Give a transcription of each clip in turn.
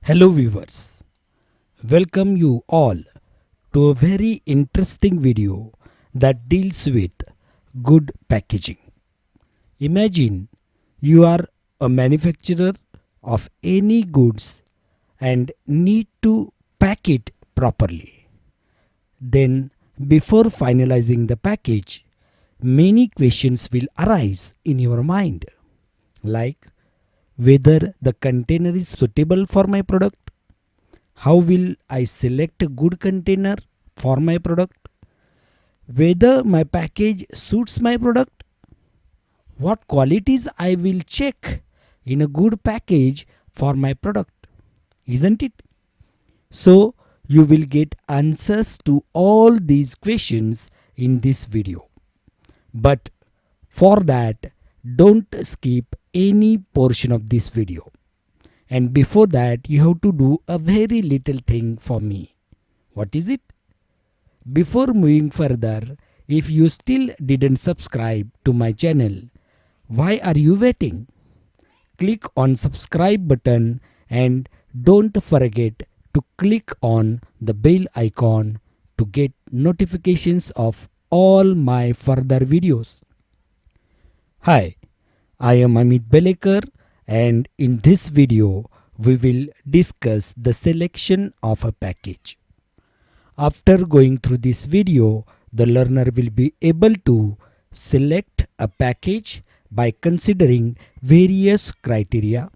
Hello viewers, welcome you all to a very interesting video that deals with good packaging. Imagine you are a manufacturer of any goods and need to pack it properly. Then before finalizing the package, many questions will arise in your mind, like whether the container is suitable for my product. How will I select a good container for my product? Whether my package suits my product? What qualities I will check in a good package for my product? Isn't it? So, you will get answers to all these questions in this video. But for that, don't skip any portion of this video. And before that, you have to do a very little thing for me. What is it? Before moving further, if you still didn't subscribe to my channel, why are you waiting? Click on subscribe button and don't forget to click on the bell icon to get notifications of all my further videos. Hi, I am Amit Belekar, and in this video we will discuss the selection of a package. After going through this video, the learner will be able to select a package by considering various criteria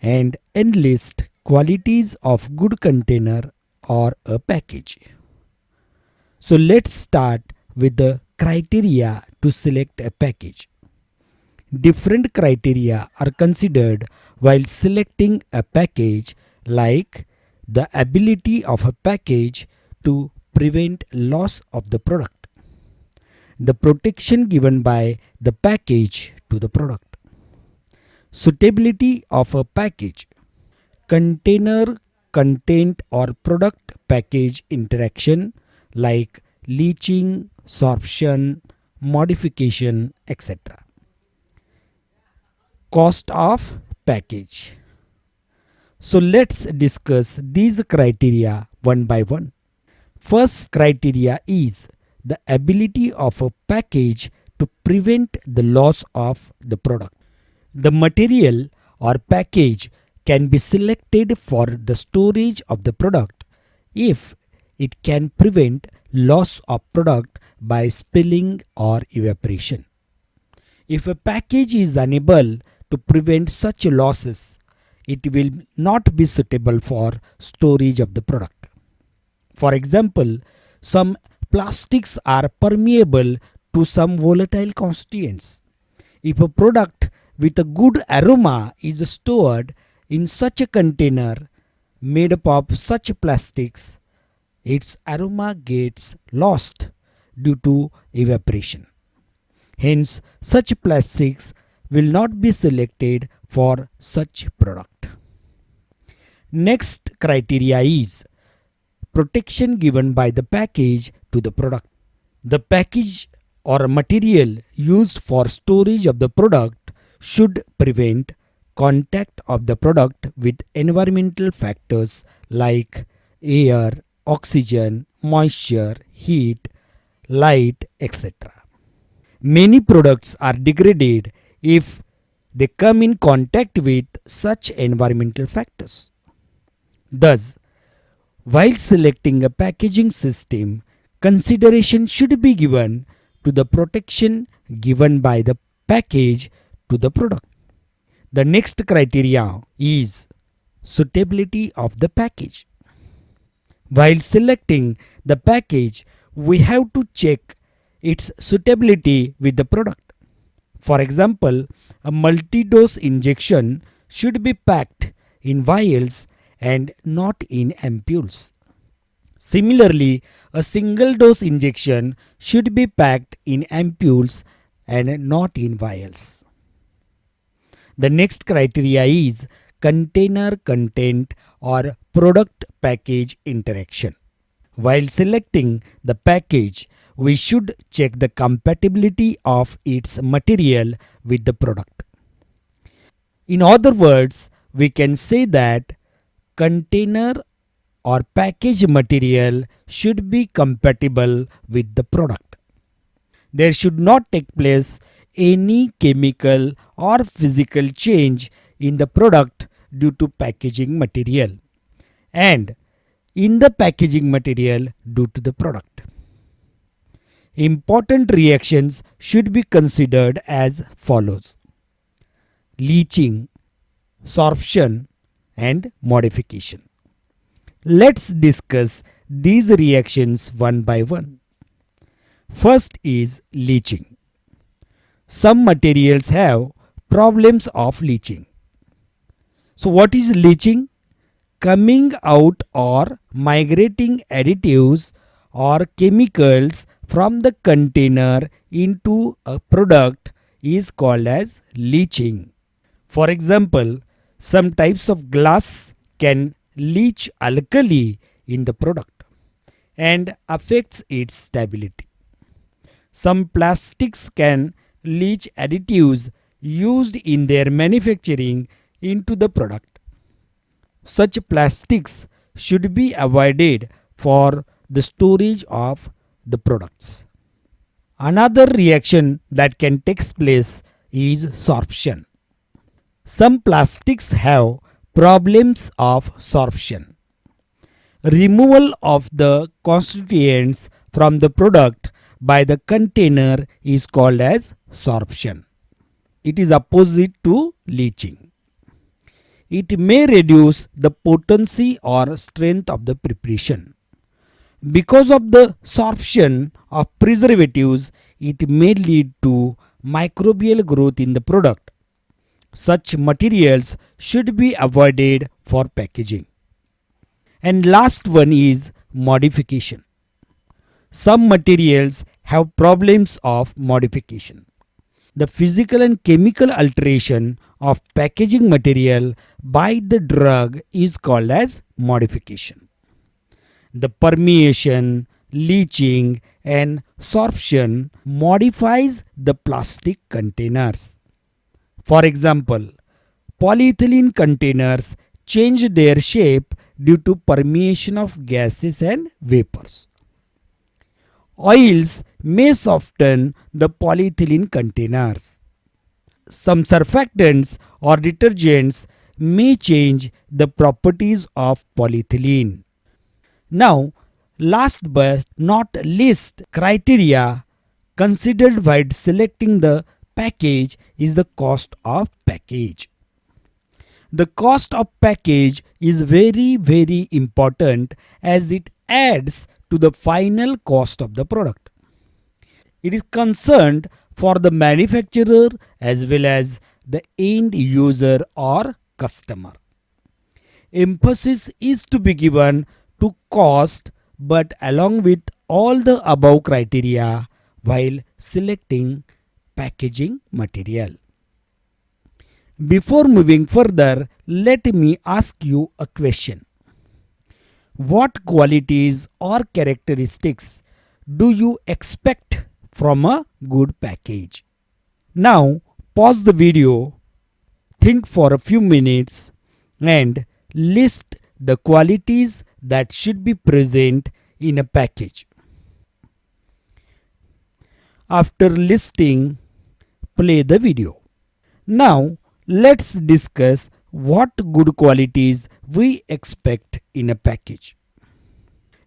and enlist qualities of good container or a package. So let's start with the criteria to select a package. Different criteria are considered while selecting a package, like the ability of a package to prevent loss of the product, the protection given by the package to the product, suitability of a package, container, content or product package interaction like leaching, sorption, modification, etc. Cost of package. So let's discuss these criteria one by one. First criteria is the ability of a package to prevent the loss of the product. The material or package can be selected for the storage of the product if it can prevent loss of product by spilling or evaporation. If a package is unable to prevent such losses, it will not be suitable for storage of the product. For example, some plastics are permeable to some volatile constituents. If a product with a good aroma is stored in such a container made up of such plastics, its aroma gets lost due to evaporation. Hence, such plastics will not be selected for such product. Next criteria is protection given by the package to the product. The package or material used for storage of the product should prevent contact of the product with environmental factors like air, oxygen, moisture, heat, light, etc. Many products are degraded if they come in contact with such environmental factors. Thus, while selecting a packaging system, consideration should be given to the protection given by the package to the product. The next criteria is suitability of the package. While selecting the package, we have to check its suitability with the product. For example, a multi-dose injection should be packed in vials and not in ampoules. Similarly, a single dose injection should be packed in ampoules and not in vials. The next criteria is container, content or product package interaction. While selecting the package, we should check the compatibility of its material with the product. In other words, we can say that container or package material should be compatible with the product. There should not take place any chemical or physical change in the product due to packaging material and in the packaging material due to the product. Important reactions should be considered as follows: leaching, sorption, and modification. Let's discuss these reactions one by one. First is leaching. Some materials have problems of leaching. So what is leaching? Coming out or migrating additives or chemicals from the container into a product is called as leaching. For example, some types of glass can leach alkali in the product and affects its stability. Some plastics can leach additives used in their manufacturing into the product. Such plastics should be avoided for the storage of the products. Another reaction that can take place is sorption. Some plastics have problems of sorption. Removal of the constituents from the product by the container is called as sorption. It is opposite to leaching. It may reduce the potency or strength of the preparation. Because of the sorption of preservatives, it may lead to microbial growth in the product. Such materials should be avoided for packaging. And last one is modification. Some materials have problems of modification. The physical and chemical alteration of packaging material by the drug is called as modification. The permeation, leaching, and sorption modifies the plastic containers. For example, polyethylene containers change their shape due to permeation of gases and vapors. Oils may soften the polyethylene containers. Some surfactants or detergents may change the properties of polyethylene. Now, last but not least criteria considered while selecting the package is the cost of package. The cost of package is very important as it adds to the final cost of the product. It is concerned for the manufacturer as well as the end user or customer. Emphasis is to be given to cost, but along with all the above criteria while selecting packaging material. Before moving further, let me ask you a question. What qualities or characteristics do you expect from a good package? Now, pause the video, think for a few minutes, and list the qualities that should be present in a package. After listing, play the video. Now, let's discuss what good qualities we expect in a package.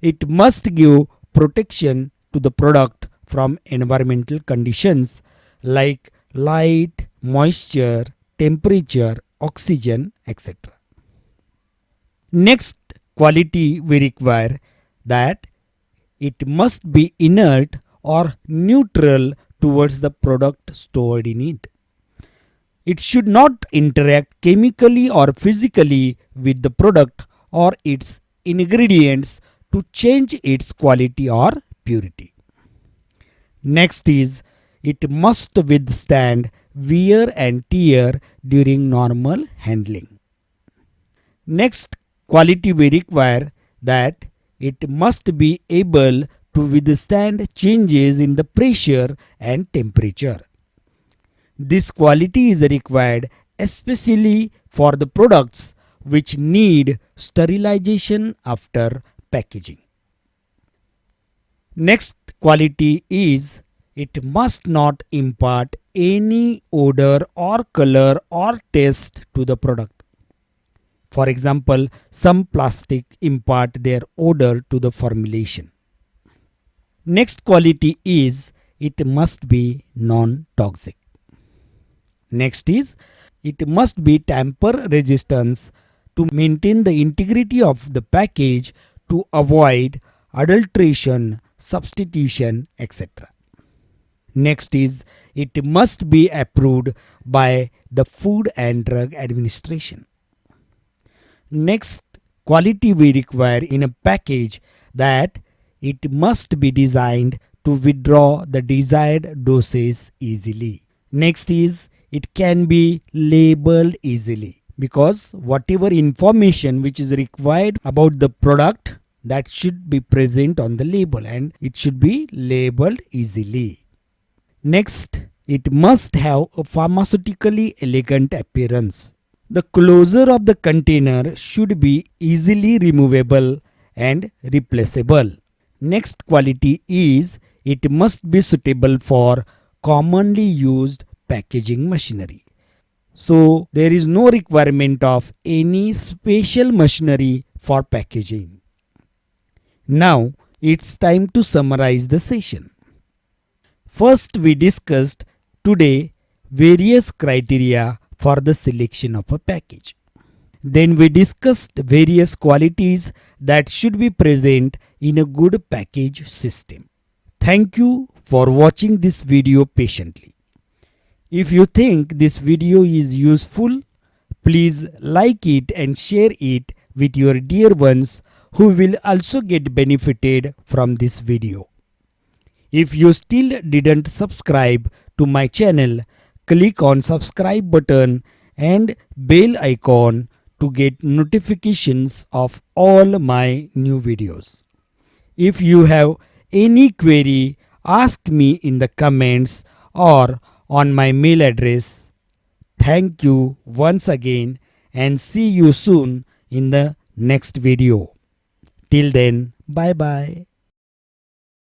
It must give protection to the product from environmental conditions like light, moisture, temperature, oxygen, etc. Next quality we require that it must be inert or neutral towards the product stored in it. It should not interact chemically or physically with the product or its ingredients to change its quality or purity. Next is, it must withstand wear and tear during normal handling. Next quality we require that it must be able to withstand changes in the pressure and temperature. This quality is required especially for the products which need sterilization after packaging. Next quality is it must not impart any odor or color or taste to the product. For example, some plastic impart their odor to the formulation. Next quality is it must be non-toxic. Next is it must be tamper resistance to maintain the integrity of the package to avoid adulteration, substitution, etc. Next is it must be approved by the Food and Drug Administration. Next quality we require in a package that it must be designed to withdraw the desired doses easily. Next is it can be labeled easily, because whatever information which is required about the product, that should be present on the label and it should be labeled easily. Next, it must have a pharmaceutically elegant appearance. The closure of the container should be easily removable and replaceable. Next quality is it must be suitable for commonly used packaging machinery. So there is no requirement of any special machinery for packaging. Now it's time to summarize the session. First, we discussed today various criteria for the selection of a package. Then we discussed various qualities that should be present in a good package system. Thank you for watching this video patiently. If you think this video is useful, please like it and share it with your dear ones who will also get benefited from this video. If you still didn't subscribe to my channel, click on subscribe button and bell icon to get notifications of all my new videos. If you have any query, ask me in the comments or on my mail address. Thank you once again and see you soon in the next video. Till then, bye bye.